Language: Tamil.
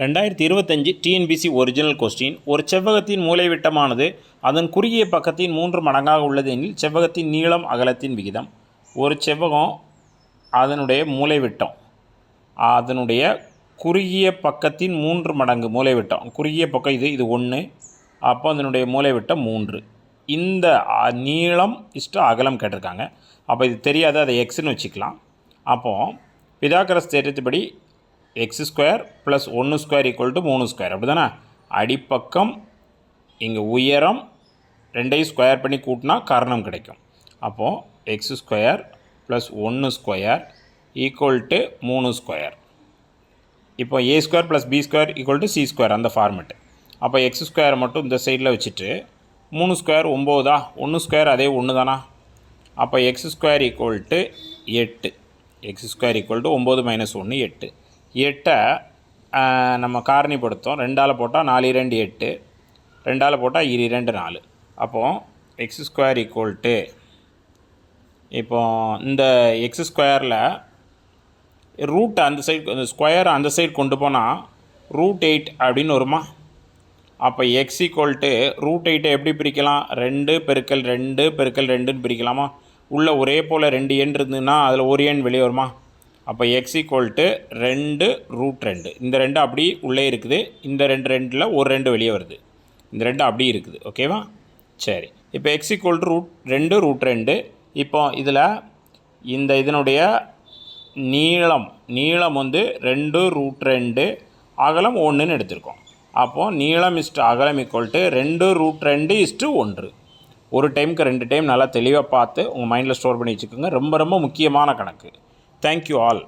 2025 டிஎன்பிசி ஒரிஜினல் கொஸ்டின். ஒரு செவ்வகத்தின் மூலைவிட்டமானது அதன் குறுகிய பக்கத்தின் 3 மடங்காக உள்ளது எனில் செவ்வகத்தின் நீளம் அகலத்தின் விகிதம். ஒரு செவ்வகம் அதனுடைய மூலைவிட்டம் அதனுடைய குறுகிய பக்கத்தின் 3 மடங்கு மூலைவிட்டம். குறுகிய பக்கம் இது 1, அப்போ அதனுடைய மூலைவிட்டம் 3. இந்த நீளம் அகலம் கேட்டிருக்காங்க. அப்போ இது தெரியாத அதை எக்ஸ்ன்னு வச்சுக்கலாம். அப்போது பிதாகரஸ் தேற்றத்துப்படி x² + 1² = 3² அப்படி தானே. அடிப்பக்கம் இங்கே உயரம் 2ஐயும் ஸ்கொயர் பண்ணி கூட்டினா கர்ணம் கிடைக்கும். அப்போது x² + 1² = 3². இப்போ a² + b² = c² அந்த ஃபார்மெட்டு. அப்போ x² மட்டும் இந்த சைடில் வச்சுட்டு 3² 9 1² அதே 1 தானா. அப்போ x² = 8. x² = 9 - 1 8. 8 நம்ம காரணிப்படுத்தோம். 2ஆல் போட்டால் 4 2 8, 2ஆல் போட்டால் 2 4. அப்போது x² இப்போ இந்த x²ல் ரூட் அந்த சைடு, அந்த ஸ்கொயர் அந்த சைடு கொண்டு போனால் √8 அப்படின்னு வருமா. அப்போ x √8 எப்படி பிரிக்கலாம்? 2 × 2 × 2ன்னு பிரிக்கலாமா? உள்ளே ஒரே போல் 2 எண் இருந்ததுன்னா அதில் ஒரு எண் வெளியே வருமா? அப்போ x = 2 √2. இந்த 2 அப்படி உள்ளே இருக்குது. இந்த 2ல் ஒரு 2 வெளியே வருது. இந்த 2 அப்படி இருக்குது. ஓகேவா? சரி. இப்போ x = 2 √2. இப்போ இதில் இதனுடைய நீளம் 2 √2, அகலம் 1ன்னு எடுத்திருக்கோம். அப்போது நீளம் அகலம் = 2 √2 1. ஒரு டைமுக்கு 2 டைம் நல்லா தெளிவாக பார்த்து உங்கள் மைண்டில் ஸ்டோர் பண்ணி வச்சுக்கோங்க. ரொம்ப ரொம்ப முக்கியமான கணக்கு. Thank you all.